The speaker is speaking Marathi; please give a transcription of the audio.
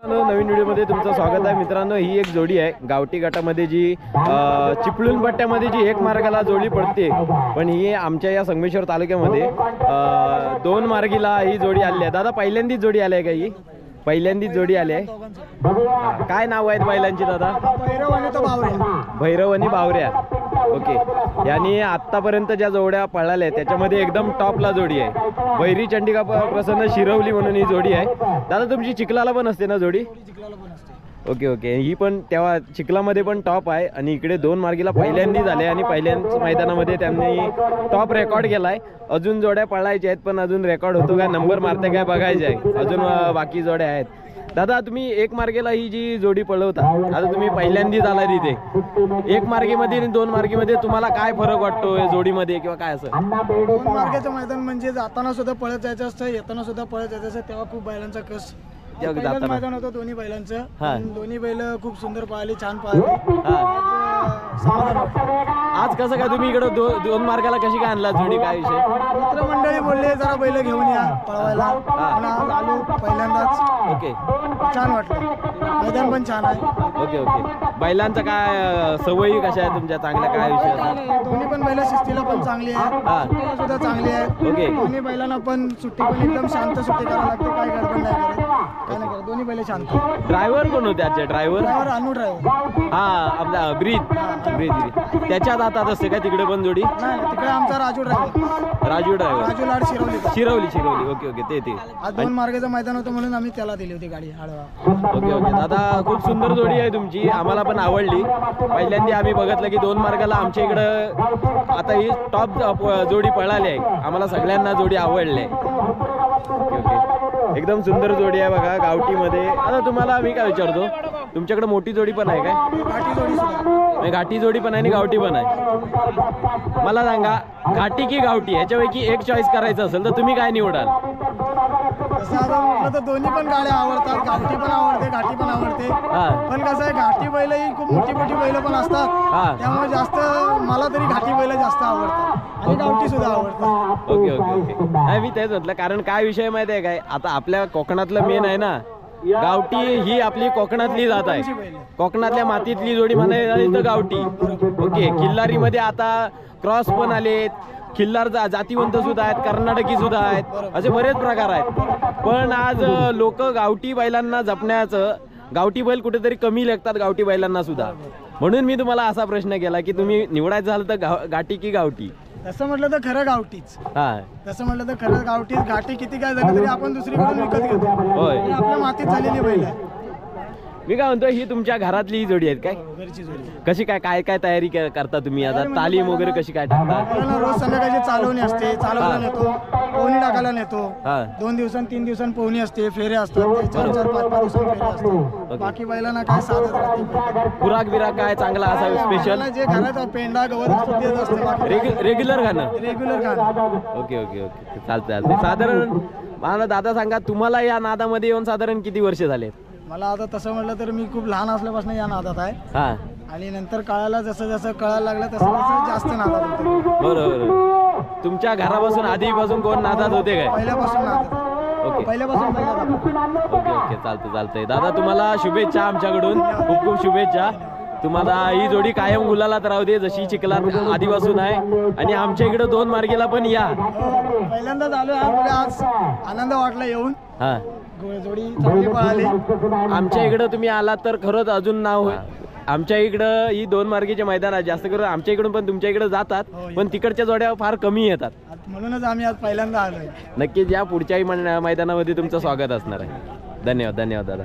नवीन व्हिडिओमध्ये तुमचं स्वागत आहे मित्रांनो। ही एक जोडी आहे गावठी गटामध्ये जी चिपळूण पट्ट्यामध्ये जी एक मार्गाला जोडी पडते, पण ही आमच्या या संगमेश्वर तालुक्यामध्ये दोन मार्गीला ही जोडी आली आहे। दादा पहिल्यांदाच जोडी आली आहे का? ही पहिल्यांदाच जोडी आली आहे। काय नाव आहेत बैलांची दादा? भैरव आणि बावऱ्या। ओके, यांनी आतापर्यंत ज्या जोड्या पळाल्या त्याच्यामध्ये एकदम टॉपला जोडी आहे। बैरी चंडिका प्रसन्न शिरवली म्हणून ही जोडी आहे। दादा तुमची चिखलाला पण असते ना जोडी? ओके ओके, ही पण तेव्हा चिखलामध्ये पण टॉप आहे आणि इकडे दोन मार्गीला पहिल्यांदा झाले आणि पहिल्याच मैदानामध्ये त्यांनी टॉप रेकॉर्ड केलाय। अजून जोड्या पळायच्या आहेत, पण अजून रेकॉर्ड होतो काय, नंबर मारते काय बघायचे आहे, अजून बाकी जोड्या आहेत। दादा तुम्ही एक मार्गेला ही जी जोडी पळवता, आता तुम्ही पहिल्यांदाच आला तिथे, एक मार्गेमध्ये आणि दोन मार्गेमध्ये तुम्हाला काय फरक वाटतो या जोडीमध्ये किंवा काय? असं दोन मार्गाचं मैदान म्हणजे जाताना सुद्धा पळत जायचं असतं, येताना सुद्धा पळत जायचं असतं, तेव्हा खूप बैलांचा कस मैदान होतं दोन्ही बैलांचं। दोन्ही बैल खूप सुंदर पळाली, छान पळाली। आज कसं काय तुम्ही इकडे दोन मार्गाला कशी काय आणला जोडी? काय विषय? मित्रमंडळी बोलले जरा बैल घेऊन या पळवायला, आलो पहिल्यांदाच। ओके, छान वाटलं, मैदान पण छान आहे। ओके ओके, बैलांचा काय सवयी कशा आहे तुमच्या? चांगल्या काय विषय? दोन्ही पण बैल शिस्तीला पण चांगली आहे, सुट्टीला सुद्धा चांगली आहे। ओके, दोन्ही बैलांना पण सुट्टी पण एकदम शांत सुट्टी करावी लागते, काय गडबड नाही करत, काय नाही करत, दोन्ही बैल शांत। ड्रायव्हर कोण होते आजचे? ड्रायव्हर अनु ड्रायव्हर। हा, आपला ब्रीद त्याच्यात हातात असते काय तिकडे पण जोडी? नाही, तिकडे आमचा राजू ड्रायव्हर। राजू लाड शिरवली। ओके ओके, ते आज दोन मार्गाचं मैदान होतं म्हणून आम्ही त्याला दिली होती गाडी आडवा। ओके ओके दादा, खूप सुंदर जोडी आहे तुमची, आम्हाला पण आवडली। पहिल्यांदा आम्ही बघितलं की दोन मार्गाला आमच्या इकडं आता ही टॉप जोडी पळाली आहे, आम्हाला सगळ्यांना जोडी आवडली। ओके ओके, एकदम सुंदर जोडी आहे बघा गावठीमध्ये। आता तुम्हाला मी काय विचारतो, तुमच्याकडे मोठी जोडी पण आहे काय? घाटी जोडी सुद्धा, घाटी जोडी पण आहे आणि गावठी पण आहे। मला सांगा, घाटी की गावठी याच्यापैकी एक चॉईस करायचं असेल तर तुम्ही काय निवडाल? तसं आता म्हटलं तर दोन्ही पण गाड्या आवडतात, गावठी पण आवडते, घाटी पण आवडते। पण कसं आहे, घाटी बैल ही खूप मोठी मोठी बैल पण असतात, त्यामुळे जास्त मला तरी घाटी बैल जास्त आवडतात आणि गावठी सुद्धा आवडतात। ओके ओके ओके, नाही मी तेच म्हटलं, कारण काय विषय माहिती आहे काय, आता आपल्या कोकणातलं मेन आहे ना, गावठी ही आपली कोकणातली जात आहे, कोकणातल्या मातीतली जोडी म्हणायला तर गावठी। ओके, किल्लारीमध्ये आता क्रॉस पण आलेत, खिल्लार जातीवंत सुद्धा आहेत, कर्नाटकी सुद्धा आहेत, असे बरेच प्रकार आहेत। पण आज लोक गावठी बैलांना जपण्याचं, गावठी बैल कुठेतरी कमी लागतात गावठी बैलांना सुद्धा, म्हणून मी तुम्हाला असा प्रश्न केला की तुम्ही निवडायचं झालं तर घाटी की गावठी? तसं म्हटलं तर खरं गावठीच। तसं म्हटलं तर खरं गावठीच, घाटी किती काय झालं तरी आपण दुसरीकडून विकत घेतो, आपल्या मातीत झालेली बैल आहे। मी काय म्हणतो, ही तुमच्या घरातली ही जोडी आहेत काय? घरची जोडी। कशी काय काय काय तयारी करता तुम्ही? आता तालीम वगैरे कशी काय टाकता? रोज संध्याकाळची चालवणी असते, चालवायला नेतो, पोहणी टाकायला नेतो, 2 दिवसांनी 3 दिवसांनी पोहणी असते, फेरे असतात, 4-4, 5-5 दिवसांनी फेरे असतात। बाकी बैलांना काय साधत राहते, खुराक बिराक काय चांगला असा स्पेशल? जे घरात पेंडा गवत देत असते, रेग्युलर खाणं। ओके ओके ओके, चालतंय। साधारण मला दादा सांगा, तुम्हाला या नादामध्ये येऊन साधारण किती वर्ष झाले? मला आता तसं म्हटलं तर मी खूप लहान असल्यापासून या नादात आहे, आणि नंतर कळायला जसं जसं कळायला लागलं तसं जास्त नादात होते। बरोबर, तुमच्या घरापासून आधीपासून कोण नादात होते काय? पहिल्यापासून नादात। ओके, पहिल्यापासून ओके ओके, चालतंय। दादा तुम्हाला शुभेच्छा आमच्याकडून, खूप खूप शुभेच्छा तुम्हाला। ही जोडी कायम गुलालात राहू दे, जशी चिखलात आधीपासून आहे, आणि आमच्या इकडे दोन मार्गेला पण या। पहिल्यांदाच आलो आज, आनंद वाटला येऊन। जोडी चांगली पळाली। आमच्या इकडं तुम्ही आलात तर खरंच अजून नाव होईल। आमच्या इकडं ही दोन मार्गीचे मैदान आहे, जास्त करून आमच्या इकडून पण तुमच्या इकडे जातात, पण तिकडच्या जोड्या फार कमी येतात, म्हणूनच आम्ही आज पहिल्यांदा आलोय। नक्कीच या पुढच्याही मैदानामध्ये तुमचं स्वागत असणार आहे। धन्यवाद दादा।